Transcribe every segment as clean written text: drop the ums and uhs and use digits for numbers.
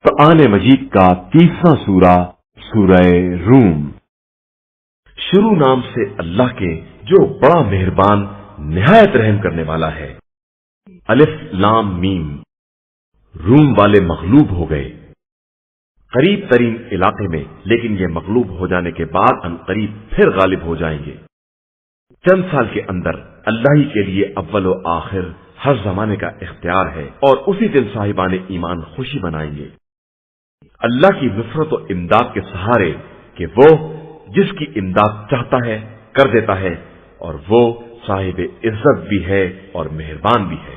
قرآن مجید کا 30واں سورہ سورہ روم۔ شروع نام سے اللہ کے جو بڑا مہربان نہایت رحم کرنے والا ہے۔ الف لام میم۔ روم والے مغلوب ہو گئے قریب ترین علاقے میں، لیکن یہ مغلوب ہو جانے کے بعد ان قریب پھر غالب ہو جائیں گے۔ چند سال کے اندر اللہ ہی کے لیے اول و آخر ہر زمانے کا اختیار ہے، اور اسی دن صاحبان ایمان خوشی منائیں گے اللہ کی نصرت و امداد کے سہارے، کہ وہ جس کی امداد چاہتا ہے کر دیتا ہے، اور وہ صاحب عزت بھی ہے اور مہربان بھی ہے۔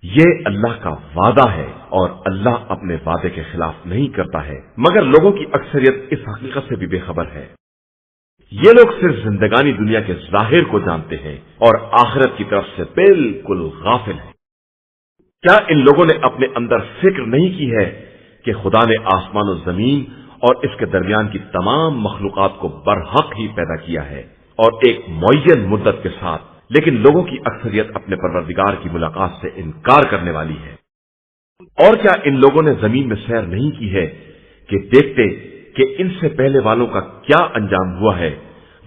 یہ اللہ کا وعدہ ہے، اور اللہ اپنے وعدے کے خلاف نہیں کرتا ہے، مگر لوگوں کی اکثریت اس حقیقت سے بھی بے خبر ہے۔ یہ لوگ صرف زندگانی دنیا کے ظاہر کو جانتے ہیں اور آخرت کی طرف سے بالکل غافل ہیں۔ کیا ان لوگوں نے اپنے اندر فکر نہیں کی ہے کہ خدا نے آسمان و زمین اور اس کے درمیان کی تمام مخلوقات کو برحق ہی پیدا کیا ہے، اور ایک معین مدت کے ساتھ، لیکن لوگوں کی اکثریت اپنے پروردگار کی ملاقات سے انکار کرنے والی ہے۔ اور کیا ان لوگوں نے زمین میں سیر نہیں کی ہے کہ دیکھتے کہ ان سے پہلے والوں کا کیا انجام ہوا ہے،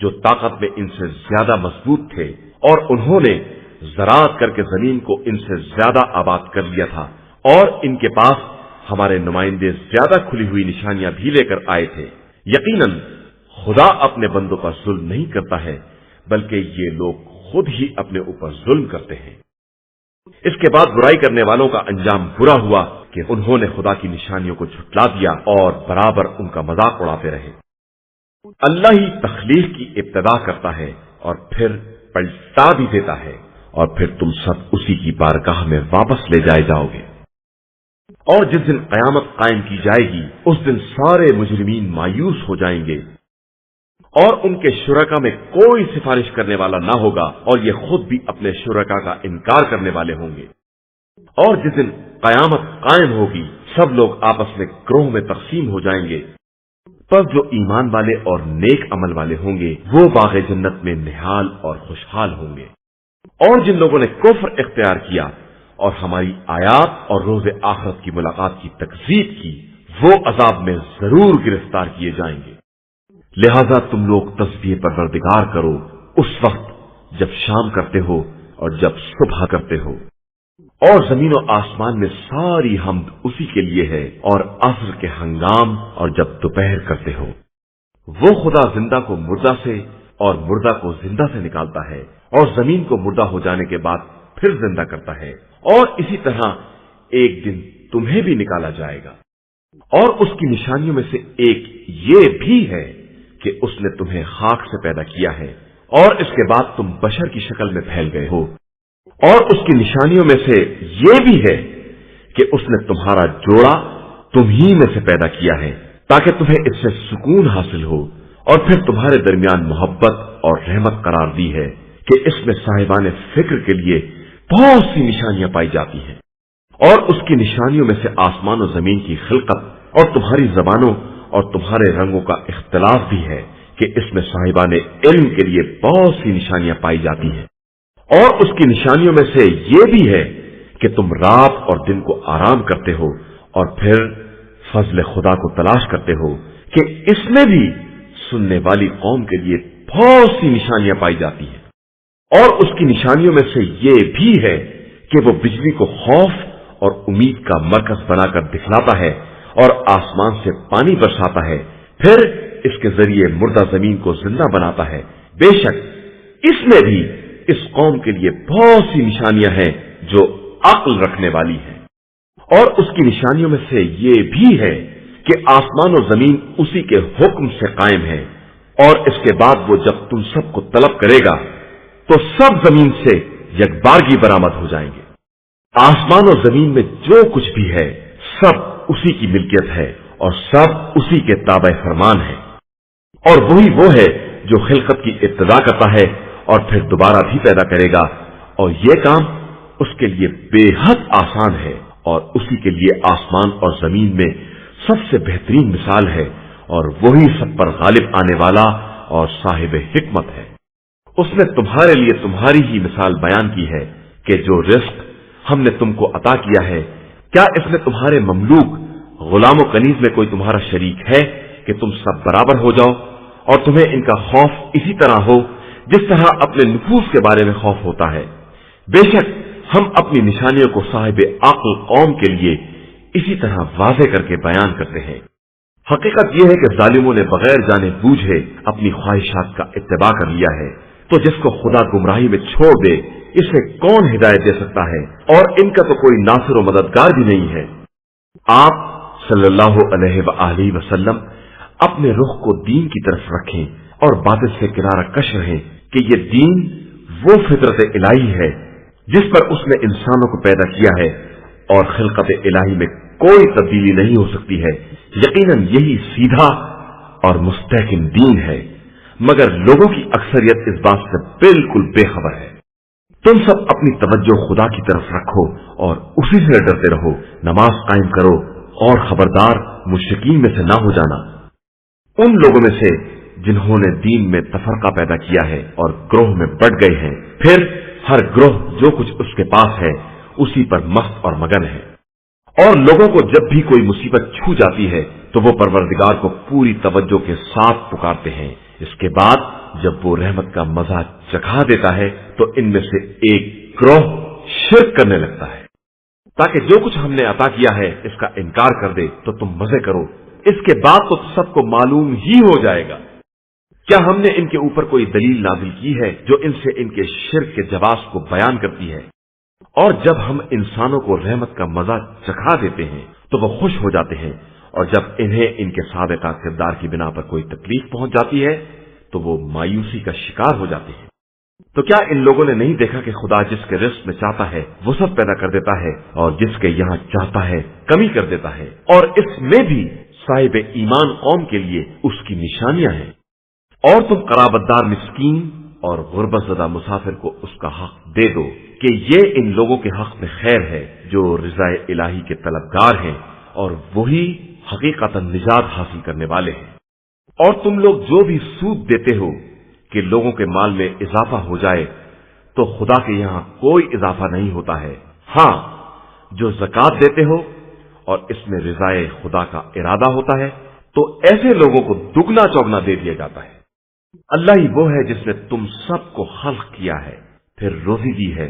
جو طاقت میں ان سے زیادہ مضبوط تھے، اور انہوں نے زراعت کر کے زمین کو ان سے زیادہ آباد کر لیا تھا، اور ان کے پاس ہمارے نمائندے زیادہ کھلی ہوئی نشانیاں بھی لے کر آئے تھے۔ یقیناً خدا اپنے بندوں پر ظلم نہیں کرتا ہے، بلکہ یہ لوگ خود ہی اپنے اوپر ظلم کرتے ہیں۔ اس کے بعد برائی کرنے والوں کا انجام برا ہوا کہ انہوں نے خدا کی نشانیوں کو جھٹلا دیا اور برابر ان کا مذاق اڑاتے رہے۔ اللہ ہی تخلیق کی ابتدا کرتا ہے اور پھر پلٹا بھی دیتا ہے، اور پھر تم سب اسی کی بارگاہ میں واپس لے جائے جاؤ گے۔ اور جس دن قیامت قائم کی جائے گی، اس دن سارے مجرمین مایوس ہو جائیں گے، اور ان کے شرکا میں کوئی سفارش کرنے والا نہ ہوگا، اور یہ خود بھی اپنے شرکا کا انکار کرنے والے ہوں گے۔ اور جس دن قیامت قائم ہوگی، سب لوگ آپس میں گروہ میں تقسیم ہو جائیں گے۔ پس جو ایمان والے اور نیک عمل والے ہوں گے، وہ باغ جنت میں نہال اور خوشحال ہوں گے۔ اور جن لوگوں نے کفر اختیار کیا اور ہماری آیات اور روز آخرت کی ملاقات کی تکذیب کی، وہ عذاب میں ضرور گرفتار کیے جائیں گے۔ لہذا تم لوگ تسبیح پروردگار کرو اس وقت جب شام کرتے ہو اور جب صبح کرتے ہو، اور زمین و آسمان میں ساری حمد اسی کے لیے ہے، اور عصر کے ہنگام اور جب دوپہر کرتے ہو۔ وہ خدا زندہ کو مردہ سے اور مردہ کو زندہ سے نکالتا ہے، اور زمین کو مردہ ہو جانے کے بعد پھر زندہ کرتا ہے، اور اسی طرح ایک دن تمہیں بھی نکالا جائے گا۔ اور اس کی نشانیوں میں سے ایک یہ بھی ہے کہ اس نے تمہیں خاک سے پیدا کیا ہے، اور اس کے بعد تم بشر کی شکل میں پھیل گئے ہو۔ اور اس کی نشانیوں میں سے یہ بھی ہے کہ اس نے تمہارا جوڑا تم ہی میں سے پیدا کیا ہے، تاکہ تمہیں اس سے سکون حاصل ہو، اور پھر تمہارے درمیان محبت اور رحمت قرار دی ہے کہ اس میں صاحبان فکر کے لیے بہت سی نشانیاں پائی جاتی ہیں۔ اور اس کی نشانیوں میں سے آسمان و زمین کی خلقت اور تمہاری زبانوں اور تمہارے رنگوں کا اختلاف بھی ہے کہ اس میں صاحبان علم کے لیے بہت سی نشانیاں پائی جاتی ہیں۔ اور اس کی نشانیوں میں سے یہ بھی ہے کہ تم رات اور دن کو آرام کرتے ہو، اور پھر فضل خدا کو تلاش کرتے ہو کہ اس میں بھی سننے والی قوم کے لیے بہت سی نشانیاں پائی جاتی ہیں۔ اور اس کی نشانیوں میں سے یہ بھی ہے کہ وہ بجلی کو خوف اور امید کا مرکز بنا کر دکھلاتا ہے، اور آسمان سے پانی برساتا ہے، پھر اس کے ذریعے مردہ زمین کو زندہ بناتا ہے۔ بے شک اس میں بھی اس قوم کے لیے بہت سی نشانیاں ہیں جو عقل رکھنے والی ہیں۔ اور اس کی نشانیوں میں سے یہ بھی ہے کہ آسمان و زمین اسی کے حکم سے قائم ہے، اور اس کے بعد وہ جب تم سب کو طلب کرے گا تو سب زمین سے یکبارگی برآمد ہو جائیں گے۔ آسمان و زمین میں جو کچھ بھی ہے سب اسی کی ملکیت ہے، اور سب اسی کے تابع فرمان ہے۔ اور وہی وہ ہے جو خلقت کی ابتدا کرتا ہے اور پھر دوبارہ بھی پیدا کرے گا، اور یہ کام اس کے لیے بے حد آسان ہے، اور اسی کے لیے آسمان اور زمین میں سب سے بہترین مثال ہے، اور وہی سب پر غالب آنے والا اور صاحب حکمت ہے۔ اس نے تمہارے لیے تمہاری ہی مثال بیان کی ہے کہ جو رزق ہم نے تم کو عطا کیا ہے، کیا اس نے تمہارے مملوک गुलाम व कनीज में कोई तुम्हारा शरीक है कि तुम सब बराबर हो जाओ और तुम्हें इनका खौफ इसी तरह हो जिस तरह अपने नफूस के बारे में खौफ होता है। बेशक हम अपनी निशानियों को साहिब अक्ल कौम के लिए इसी तरह वाज़े करके बयान करते हैं। हकीकत यह है कि जालिमों ने बगैर जाने बूझे अपनी ख्वाहिशात का इत्तिबा कर लिया है, तो जिसको खुदा गुमराही में छोड़ दे इसे कौन हिदायत दे सकता है, और इनका तो कोई नासिर व मददगार भी नहीं है। आप सल्लल्लाहु अलैहि वसल्लम अपने रुख को दीन की तरफ रखें और बातिल से किनारा कश रहें कि ये दीन वो फितरत इलाही है जिस पर उसने इंसानों को पैदा किया है और खिलकत इलाही में कोई तब्दीली नहीं हो सकती है। यकीनन यही सीधा और मुस्तहकिम दीन है, मगर लोगों की अक्सरियत इस बात से बिल्कुल बेखबर है। तुम सब अपनी तवज्जो खुदा की तरफ रखो और उसी से डरते रहो, नमाज कायम करो और खबरदार मुश्रिकीन में से ना हो जाना, उन लोगों में से जिन्होंने दीन में तफरका पैदा किया है और ग्रोह में बढ़ गए हैं, फिर हर ग्रोह जो कुछ उसके पास है उसी पर मस्त और मगन है। और लोगों को जब भी कोई मुसीबत छू जाती है तो वो परवरदिगार को पूरी तवज्जो के साथ पुकारते हैं। इसके बाद जब वो रहमत का मजा चखा देता है तो इनमें से एक ग्रोह शिर्क करने लगता है, ताकि जो कुछ हमने अता किया है इसका इनकार कर दे तो तुम मजे करो। इसके बाद तो सबको मालूम ही हो जाएगा। क्या हमने इनके ऊपर कोई दलील नाजिल की है जो इनसे इनके शिर्क के जवाब को बयान करती है? और जब हम इंसानों को रहमत का मजा चखा देते हैं तो वो खुश हो जाते हैं, और जब इन्हें इनके साबिका किरदार की बिना पर कोई तकलीफ पहुंच जाती है तो वो मायूसी का शिकार हो जाते हैं। तो क्या इन लोगों ने नहीं देखा कि खुदा जिसके रिस्क में चाहता है वो सब पैदा कर देता है और जिसके यहाँ चाहता है कमी कर देता है, और इसमें भी साहिब ईमान कौम के लिए उसकी निशानियां हैं। और तुम कराबतदार मिस्कीन और गुर्बतज़दा मुसाफिर को उसका हक दे दो कि ये इन लोगों के हक में खैर है जो रिज़ाए इलाही के तलबगार हैं और वही हकीकतन निजात हासिल करने वाले हैं। और तुम लोग जो भी सूद देते हो कि लोगों के माल में इजाफा हो जाए, तो खुदा के यहां कोई इजाफा नहीं होता है। हां, जो ज़कात देते हो और इसमें रिज़ाए खुदा का इरादा होता है तो ऐसे लोगों को दुगना चौगना दे दिया जाता है। अल्लाह ही वो है जिसने तुम सबको खल्क किया है, फिर रोजी दी है,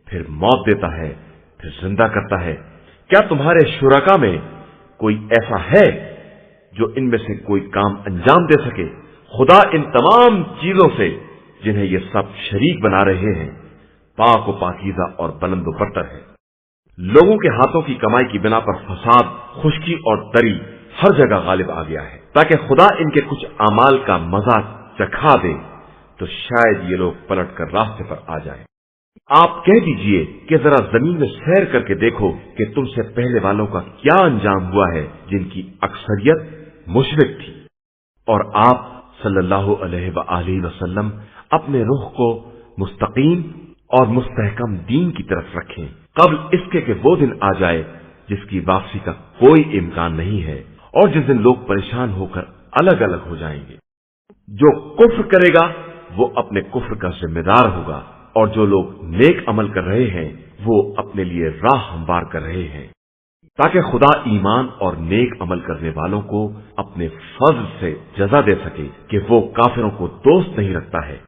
फिर मौत देता है, फिर जिंदा करता है। क्या तुम्हारे शुरका में कोई ऐसा है जो इनमें से कोई काम अंजाम दे सके? खुदा इन तमाम चीजों से जिन्हें ये सब शरीक बना रहे हैं पाक व पाकीज़ा और बुलंद व बरतर है। लोगों के हाथों की कमाई की बिना पर फसाद, खुश्की और तरी हर जगह गालिब आ गया है, ताकि खुदा इनके कुछ अमाल का मजा चखा दे तो शायद ये लोग पलट कर रास्ते पर आ जाएं। आप कह दीजिए कि जरा जमीन में सैर करके देखो कि तुमसे पहले वालों का क्या अंजाम हुआ है जिनकी अक्सरियत मुशरिक थी। और आप सल्लल्लाहु अलैहि वसल्लम अपने रुख को मुस्तकीम और मुस्तहकम दीन की तरफ रखें, कब्ल इसके कि वो दिन आ जाए जिसकी वापसी का कोई इम्कान नहीं है और जिस दिन लोग परेशान होकर अलग अलग हो जाएंगे। जो कुफ्र करेगा वो अपने कुफ्र का जिम्मेदार होगा, और जो लोग नेक अमल कर रहे हैं वो अपने लिए राह हमवार कर रहे हैं, ताकि खुदा ईमान और नेक अमल करने वालों को अपने फज़ल से जज़ा दे सके कि वो काफिरों को दोस्त नहीं रखता है।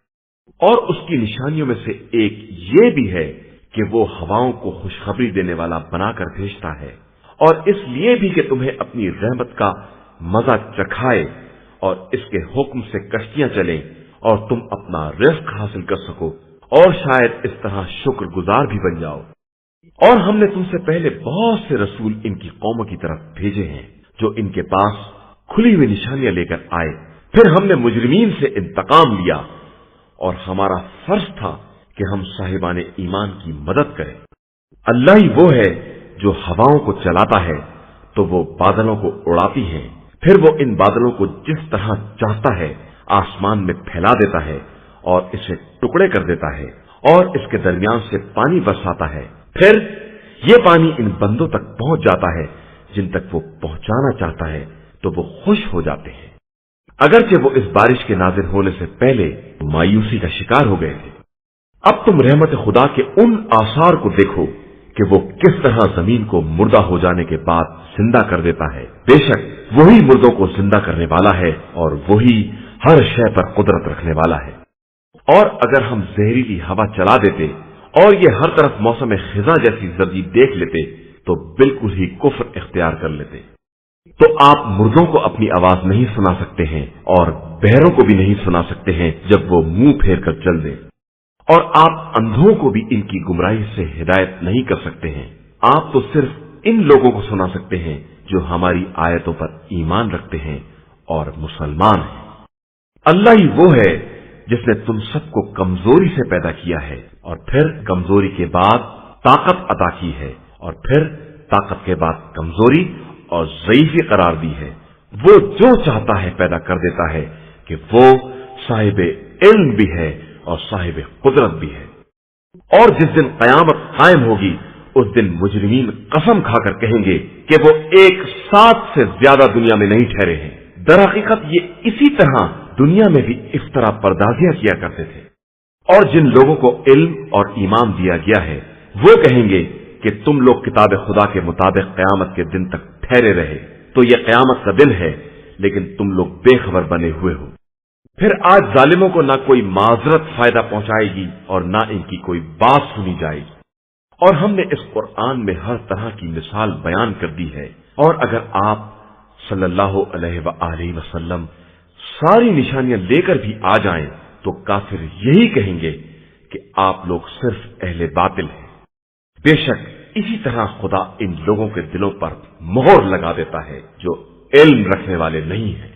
और उसकी निशानियों में से एक ये भी है कि वो हवाओं को खुशखबरी देने वाला बनाकर भेजता है, और इसलिए भी कि तुम्हें अपनी रहमत का मजा चखाए और इसके हुक्म से कश्तियां चलें और तुम अपना रिज़्क हासिल कर सको, और शायद इस तरह शुक्रगुजार भी बन जाओ। और हमने तुमसे पहले बहुत से रसूल इनकी कौमों की तरफ भेजे हैं जो इनके पास खुली हुई निशानियां लेकर आए। फिर हमने मुजरिमीन से इंतकाम लिया और हमारा फर्ज था कि हम साहिबाने ईमान की मदद करें। अल्लाह ही वो है जो हवाओं को चलाता है तो वो बादलों को उड़ाती हैं, फिर वो इन बादलों को जिस तरह चाहता है आसमान में फैला देता है और इसे टुकड़े कर देता है और इसके दरमियान से पानी बरसाता है। फिर ये पानी इन बंदों तक पहुंच जाता है जिन तक वो पहुंचाना चाहता है, तो वो खुश हो जाते हैं, अगरचे वो इस बारिश के नाजिल होने से पहले मायूसी का शिकार हो गए थे। अब तुम रहमत खुदा के उन आसार को देखो कि वो किस तरह जमीन को मुर्दा हो जाने के बाद जिंदा कर देता है। बेशक वही मुर्दों को जिंदा करने वाला है और वही हर शय पर कुदरत रखने वाला है। और अगर हम जहरीली हवा चला देते और ये हर तरफ मौसम खिजा जैसी जर्दी देख लेते तो बिल्कुल ही कुफ्र इख्तियार कर लेते। तो आप मुर्दों को अपनी आवाज नहीं सुना सकते हैं और बहरों को भी नहीं सुना सकते हैं जब वो मुंह फेर कर चल दें, और आप अंधों को भी इनकी गुमराही से हिदायत नहीं कर सकते हैं। आप तो सिर्फ इन लोगों को सुना सकते हैं जो हमारी आयतों पर ईमान रखते हैं और मुसलमान हैं। अल्लाह ही वो है जिसने तुम सबको कमजोरी से पैदा किया है और फिर कमजोरी के बाद ताकत अता की है और फिर ताकत के बाद कमजोरी और ज़ईफ़ी करार दी है। वो जो चाहता है पैदा कर देता है कि वो साहिब इल्म भी है और साहिब कुदरत भी है। और जिस दिन कयामत कायम होगी उस दिन मुजरिमीन कसम खाकर कहेंगे कि वो एक साथ से ज्यादा दुनिया में नहीं ठहरे हैं। दरहकीकत ये इसी तरह दुनिया में भी इफ्तरा पर्दाजियां किया करते थे। और जिन लोगों को इल्म और ईमान दिया गया है वो कहेंगे कि तुम लोग किताब खुदा के मुताबिक कयामत के दिन तक ठहरे रहे, तो यह कयामत का दिन है लेकिन तुम लोग बेखबर बने हुए हो। फिर आज जालिमों को ना कोई माजरत फायदा पहुंचाएगी और ना इनकी कोई बात सुनी जाएगी। और हमने इस कुरान में हर तरह की मिसाल बयान कर दी है। और अगर आप सल्लल्लाहु अलैहि वसल्लम सारी निशानियां लेकर भी आ जाएं तो काफिर यही कहेंगे कि आप लोग सिर्फ अहले बातिल हैं। बेशक इसी तरह खुदा इन लोगों के दिलों पर मोहर लगा देता है जो इल्म रखने वाले नहीं हैं।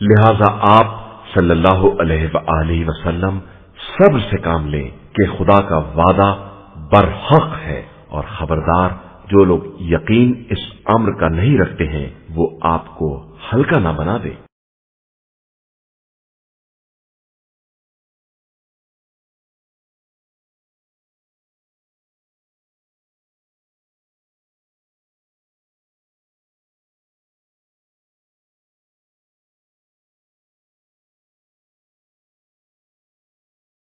लिहाजा आप सल्लल्लाहु अलैहि वसल्लम सब्र से काम लें कि खुदा का वादा बरहक है, और खबरदार जो लोग यकीन इस अम्र का नहीं रखते हैं वो आपको हल्का ना बना दे।